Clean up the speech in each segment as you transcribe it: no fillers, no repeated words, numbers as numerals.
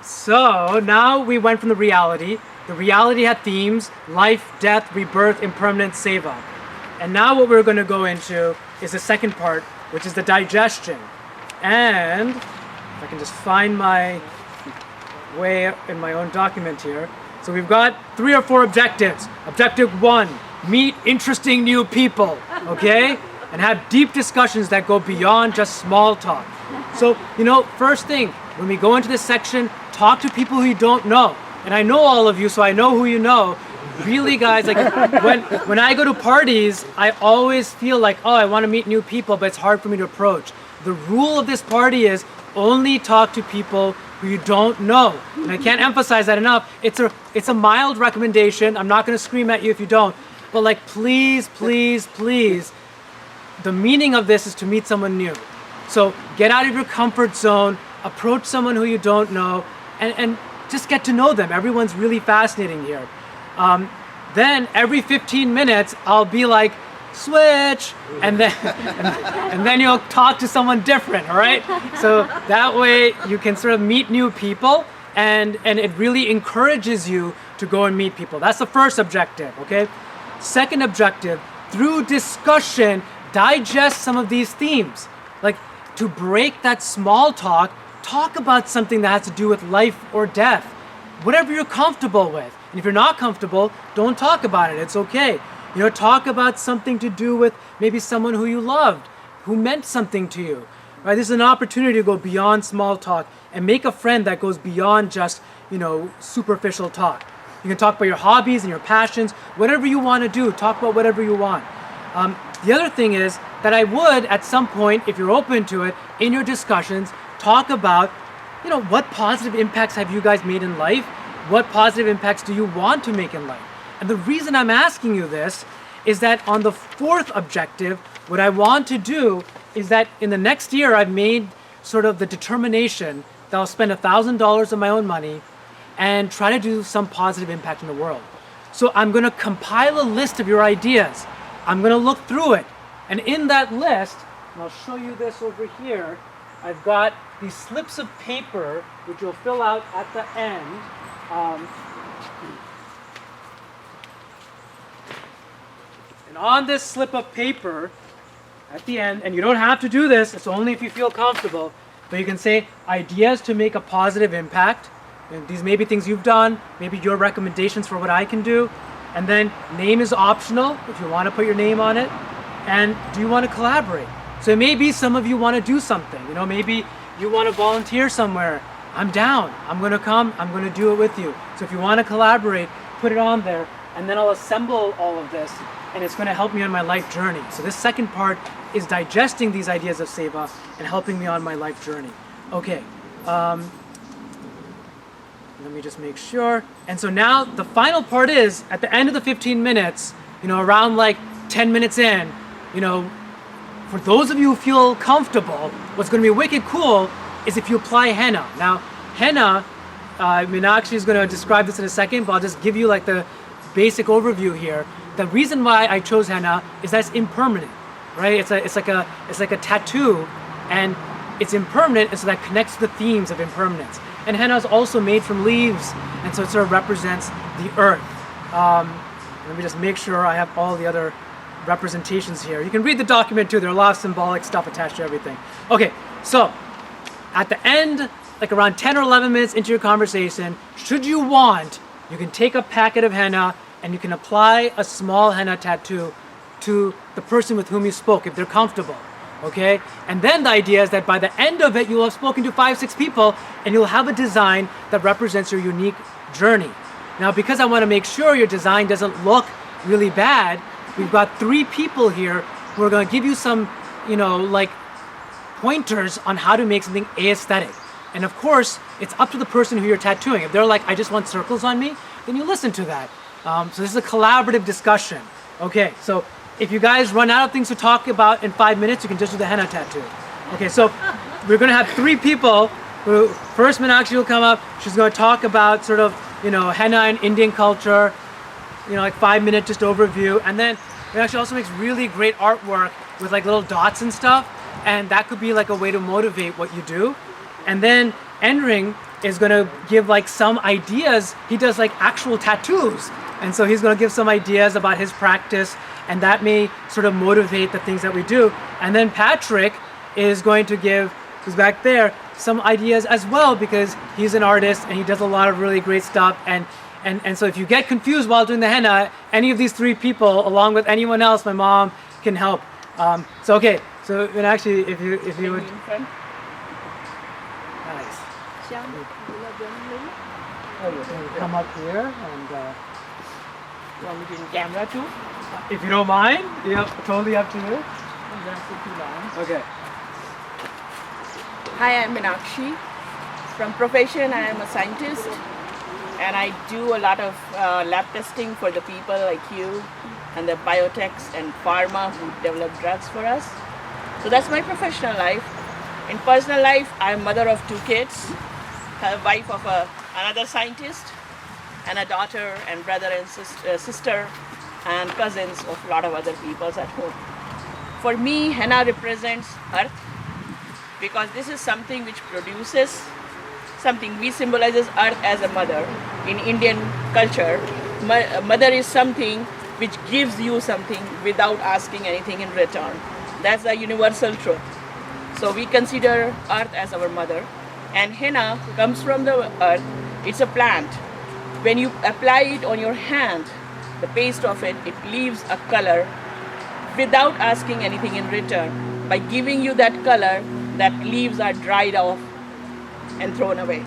So now we went from the reality. The reality had themes: life, death, rebirth, impermanence, Seva. And now what we're going to go into is the second part, which is the digestion. And if I can just find my way in my own document here. So we've got 3 or 4 objectives. Objective 1, meet interesting new people, okay? And have deep discussions that go beyond just small talk. So, first thing, when we go into this section, talk to people who you don't know. And I know all of you, so I know who you know. Really, guys, like when I go to parties, I always feel like, oh, I want to meet new people, but it's hard for me to approach. The rule of this party is only talk to people who you don't know. And I can't emphasize that enough. It's a mild recommendation. I'm not going to scream at you if you don't. But like, please, please, please, the meaning of this is to meet someone new. So get out of your comfort zone, approach someone who you don't know, and just get to know them. Everyone's really fascinating here. Then every 15 minutes, I'll be like, switch, and then you'll talk to someone different, all right? So that way you can sort of meet new people, and it really encourages you to go and meet people. That's the first objective, okay? Second objective, through discussion, digest some of these themes. Like, to break that small talk, talk about something that has to do with life or death, whatever you're comfortable with. And if you're not comfortable, don't talk about it. It's okay. Talk about something to do with maybe someone who you loved, who meant something to you. Right? This is an opportunity to go beyond small talk and make a friend that goes beyond just, superficial talk. You can talk about your hobbies and your passions, whatever you want to do. Talk about whatever you want. The other thing is that I would, at some point, if you're open to it, in your discussions, talk about, what positive impacts have you guys made in life? What positive impacts do you want to make in life? And the reason I'm asking you this is that on the 4th objective, what I want to do is that in the next year, I've made sort of the determination that I'll spend $1,000 of my own money and try to do some positive impact in the world. So I'm going to compile a list of your ideas. I'm going to look through it. And in that list, and I'll show you this over here, I've got these slips of paper, which you'll fill out at the end. And on this slip of paper, at the end, and you don't have to do this, it's only if you feel comfortable, but you can say ideas to make a positive impact. And these may be things you've done, maybe your recommendations for what I can do. And then name is optional if you want to put your name on it. And do you want to collaborate? So maybe some of you want to do something. Maybe you want to volunteer somewhere. I'm down. I'm going to come. I'm going to do it with you. So if you want to collaborate, put it on there. And then I'll assemble all of this. And it's going to help me on my life journey. So this second part is digesting these ideas of Seva and helping me on my life journey. Okay. Let me just make sure. And so now the final part is, at the end of the 15 minutes, around like 10 minutes in, for those of you who feel comfortable, what's going to be wicked cool is if you apply henna. Now, henna, Meenakshi is going to describe this in a second, but I'll just give you like the basic overview here. The reason why I chose henna is that it's impermanent, right? It's like a tattoo, and it's impermanent, and so that connects to the themes of impermanence. And henna is also made from leaves, and so it sort of represents the earth. Let me just make sure I have all the other representations here. You can read the document too. There are a lot of symbolic stuff attached to everything. Okay, so at the end, like around 10 or 11 minutes into your conversation, should you want, you can take a packet of henna and you can apply a small henna tattoo to the person with whom you spoke, if they're comfortable. Okay? And then the idea is that by the end of it, you'll have spoken to 5-6 people and you'll have a design that represents your unique journey. Now, because I want to make sure your design doesn't look really bad, we've got 3 people here who are going to give you some, like pointers on how to make something aesthetic. And of course, it's up to the person who you're tattooing. If they're like, I just want circles on me, then you listen to that. So this is a collaborative discussion. Okay, so if you guys run out of things to talk about in 5 minutes, you can just do the henna tattoo. Okay, so we're going to have 3 people. First, Meenakshi will come up. She's going to talk about sort of, henna and Indian culture, like 5-minute just overview. And then Meenakshi also makes really great artwork with like little dots and stuff. And that could be like a way to motivate what you do. And then Endring is going to give like some ideas. He does like actual tattoos. And so he's going to give some ideas about his practice, and that may sort of motivate the things that we do. And then Patrick is going to give, who's back there, some ideas as well, because he's an artist and he does a lot of really great stuff. And so if you get confused while doing the henna, any of these three people, along with anyone else, my mom, can help. So okay, so Meenakshi, if you would. Nice. Oh, you come up here and. Want me to do camera too? If you don't mind, yep, totally up to you. Okay. Hi, I'm Meenakshi. From profession, I am a scientist, and I do a lot of lab testing for the people like you and the biotechs and pharma who develop drugs for us. So that's my professional life. In personal life, I'm mother of 2 kids, a wife of another scientist, and a daughter and brother and sister and cousins of a lot of other people at home. For me, henna represents earth, because this is something which produces something. We symbolizes earth as a mother. In Indian culture, mother is something which gives you something without asking anything in return. That's a universal truth. So we consider earth as our mother, and henna comes from the earth. It's a plant. When you apply it on your hand, the paste of it, it leaves a color without asking anything in return. By giving you that color, that leaves are dried off and thrown away.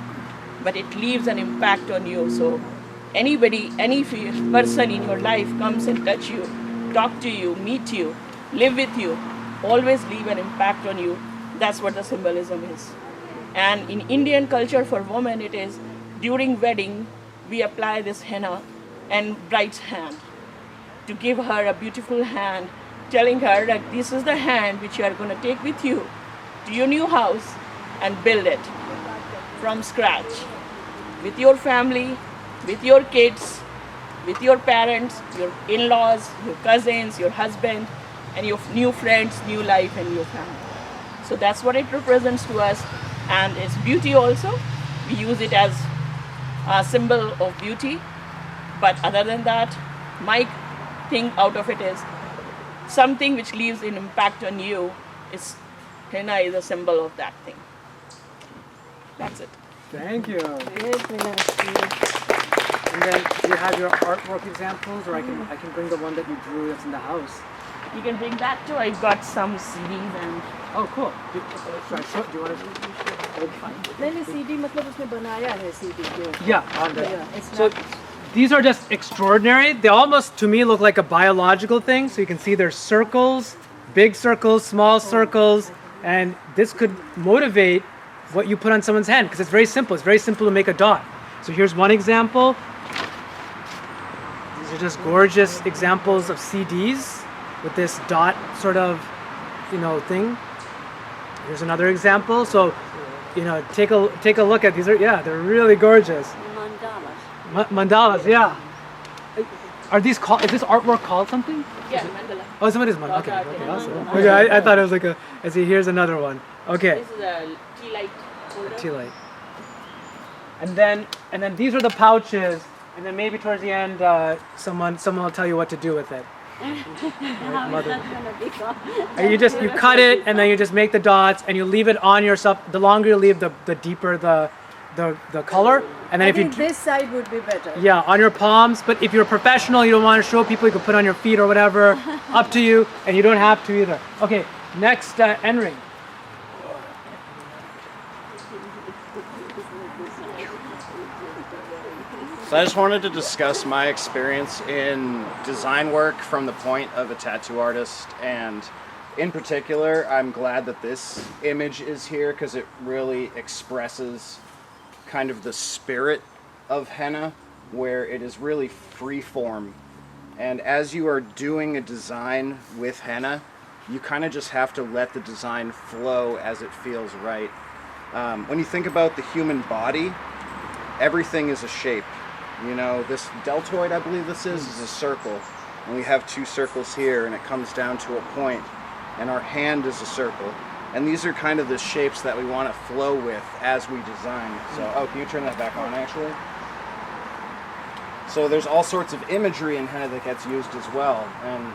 But it leaves an impact on you. So anybody, any person in your life comes and touch you, talk to you, meet you, live with you, always leave an impact on you. That's what the symbolism is. And in Indian culture for women, it is during wedding, we apply this henna and bride's hand to give her a beautiful hand, telling her that this is the hand which you are going to take with you to your new house and build it from scratch with your family, with your kids, with your parents, your in-laws, your cousins, your husband, and your new friends, new life, and new family. So that's what it represents to us, and it's beauty also. We use it as a symbol of beauty, but other than that, my thing out of it is something which leaves an impact on you. Is henna is a symbol of that thing. That's it. Thank you. And then do you have your artwork examples, or I can bring the one that you drew that's in the house. You can bring that too. I got some CDs and. Oh, cool. Do you want to? नहीं CD मतलब उसने बनाया है CD के. Yeah, on there. Yeah, it's So not. these are just extraordinary. They almost, to me, look like a biological thing. So you can see there's circles, big circles, small circles, and this could motivate what you put on someone's hand, because it's very simple. It's very simple to make a dot. So here's one example. These are just gorgeous examples of CDs with this dot sort of, thing. Here's another example. So, take a look at these. They're really gorgeous. Mandalas. Mandalas, yeah. Are these called? Is this artwork called something? Yeah, mandala. Oh, somebody's mandala. Okay, awesome. Okay, I thought it was like a. I see. Here's another one. Okay. This is a tea light holder. Tea light. And then these are the pouches, and then maybe towards the end, someone will tell you what to do with it. Mother. And you cut it, and then you just make the dots, and you leave it on yourself. The longer you leave, the deeper the color. And then I if you think this side would be better. yeah, on your palms. But if you're a professional, you don't want to show people, you can put on your feet or whatever. Up to you, and you don't have to either. Okay, next Endring. So I just wanted to discuss my experience in design work from the point of a tattoo artist, and in particular, I'm glad that this image is here because it really expresses kind of the spirit of henna, where it is really free form. And as you are doing a design with henna, you kind of just have to let the design flow as it feels right. When you think about the human body, everything is a shape. This deltoid, I believe this is a circle. And we have 2 circles here, and it comes down to a point. And our hand is a circle. And these are kind of the shapes that we want to flow with as we design. So, oh, can you turn that back on actually? So there's all sorts of imagery in henna that gets used as well. And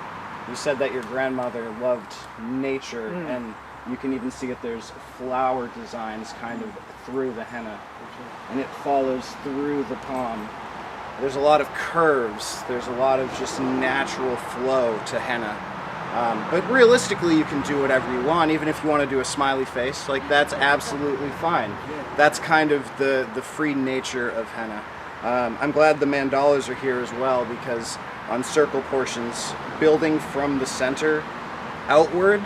you said that your grandmother loved nature, and you can even see that there's flower designs kind of through the henna. And it follows through the palm. There's a lot of curves. There's a lot of just natural flow to henna. But realistically, you can do whatever you want. Even if you want to do a smiley face, like that's absolutely fine. That's kind of the free nature of henna. I'm glad the mandalas are here as well, because on circle portions, building from the center outward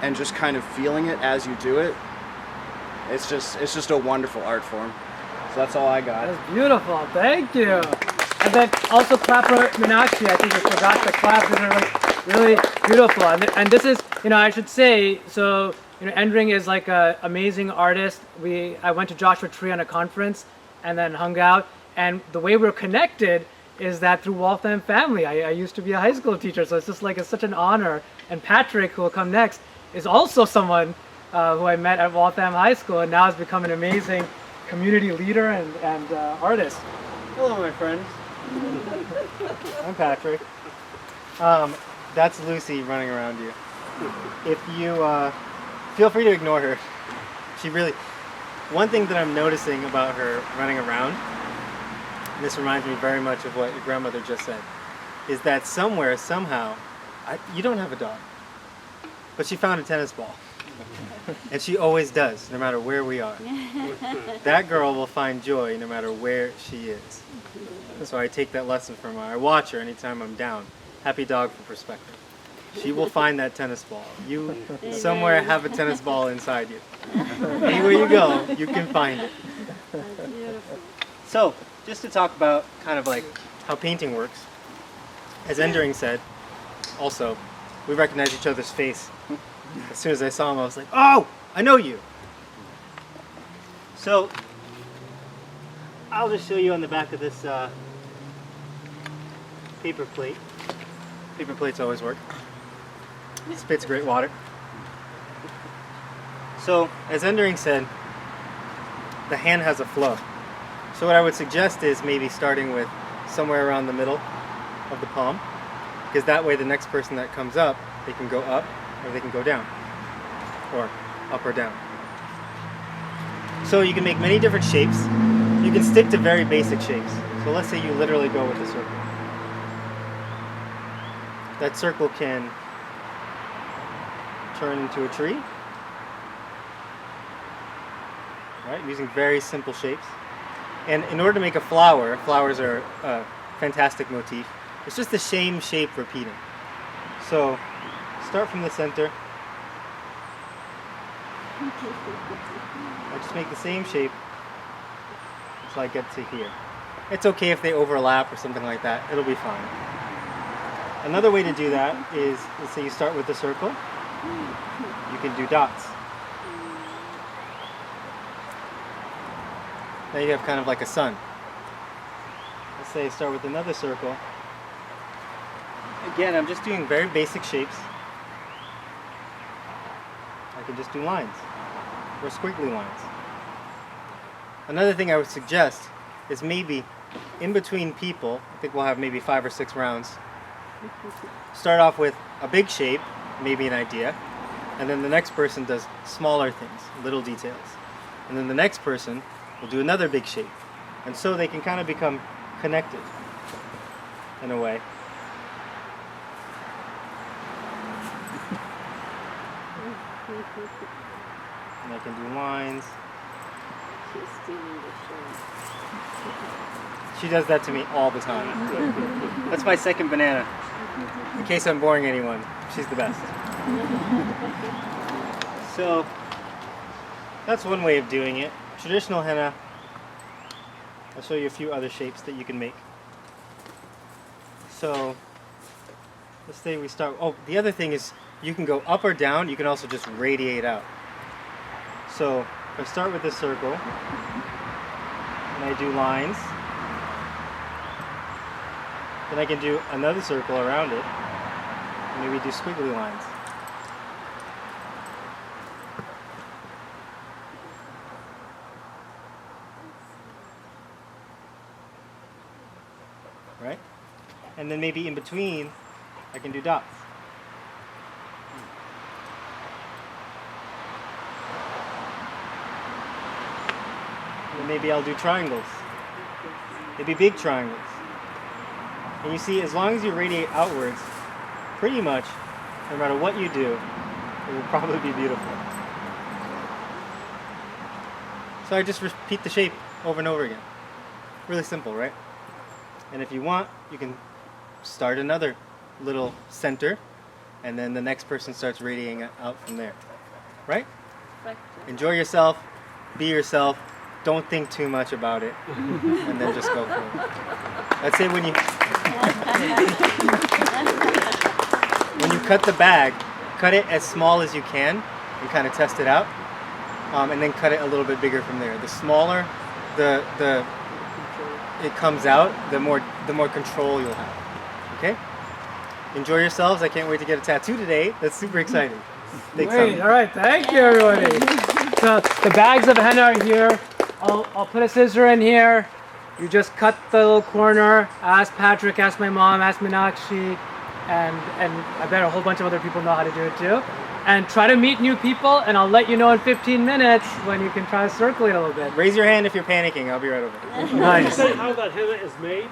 and just kind of feeling it as you do it, it's just a wonderful art form. So that's all I got. That's beautiful. Thank you. And then also clap for Meenakshi. I think you forgot to clap. These are like really beautiful. And this is, I should say, so, Endring is like an amazing artist. I went to Joshua Tree on a conference and then hung out. And the way we're connected is that through Waltham family. I used to be a high school teacher, so it's just like it's such an honor. And Patrick, who will come next, is also someone who I met at Waltham High School, and now has become an amazing community leader and artist. Hello, my friends. I'm Patrick. That's Lucy running around you. If you feel free to ignore her. One thing that I'm noticing about her running around, and this reminds me very much of what your grandmother just said, is that somewhere, somehow, you don't have a dog, but she found a tennis ball. And she always does, no matter where we are. That girl will find joy no matter where she is. So I take that lesson from her. I watch her anytime I'm down. Happy dog for perspective. She will find that tennis ball. You somewhere have a tennis ball inside you. Anywhere you go, you can find it. So, just to talk about kind of like how painting works, as Endring said, also, we recognize each other's face. As soon as I saw him, I was like, oh, I know you. So, I'll just show you on the back of this paper plate. Paper plates always work. It spits great water. So, as Endring said, the hand has a flow. So what I would suggest is maybe starting with somewhere around the middle of the palm, because that way the next person that comes up, they can go up or they can go down, or up or down. So you can make many different shapes. You can stick to very basic shapes. So let's say you literally go with a circle. That circle can turn into a tree, right? Using very simple shapes. And in order to make a flower, flowers are a fantastic motif. It's just the same shape repeating. So start from the center. I just make the same shape until I get to here. It's okay if they overlap or something like that. It'll be fine. Another way to do that is, let's say you start with a circle. You can do dots. Now you have kind of like a sun. Let's say start with another circle. Again, I'm just doing very basic shapes. I can just do lines or squiggly lines. Another thing I would suggest is maybe in between people, I think we'll have maybe 5 or 6 rounds. Start off with a big shape, maybe an idea, and then the next person does smaller things, little details. And then the next person will do another big shape. And so they can kind of become connected in a way. And I can do lines. She does that to me all the time. That's my second banana. In case I'm boring anyone, she's the best. So, that's one way of doing it. Traditional henna, I'll show you a few other shapes that you can make. So, let's say we start, the other thing is you can go up or down, you can also just radiate out. So, if I start with this circle, and I do lines, then I can do another circle around it, and maybe do squiggly lines. right? And then maybe in between, I can do dots. And then maybe I'll do triangles. Maybe big triangles. And you see, as long as you radiate outwards, pretty much, no matter what you do, it will probably be beautiful. So I just repeat the shape over and over again. Really simple, right? And if you want, you can start another little center, and then the next person starts radiating out from there. Right? Enjoy yourself, be yourself, don't think too much about it, and then just go for it. Let's say when you cut the bag, cut it as small as you can and kind of test it out, and then cut it a little bit bigger from there. The smaller it comes out, the more control you'll have. Okay? Enjoy yourselves. I can't wait to get a tattoo today. That's super exciting. Thanks, Great. All right. Thank you, everybody. So the bags of henna are here. I'll put a scissor in here. You just cut the little corner. Ask Patrick, ask my mom, ask Meenakshi, and I bet a whole bunch of other people know how to do it too. And try to meet new people, and I'll let you know in 15 minutes when you can try to circulate a little bit. Raise your hand if you're panicking. I'll be right over. Nice. Say how that henna is made?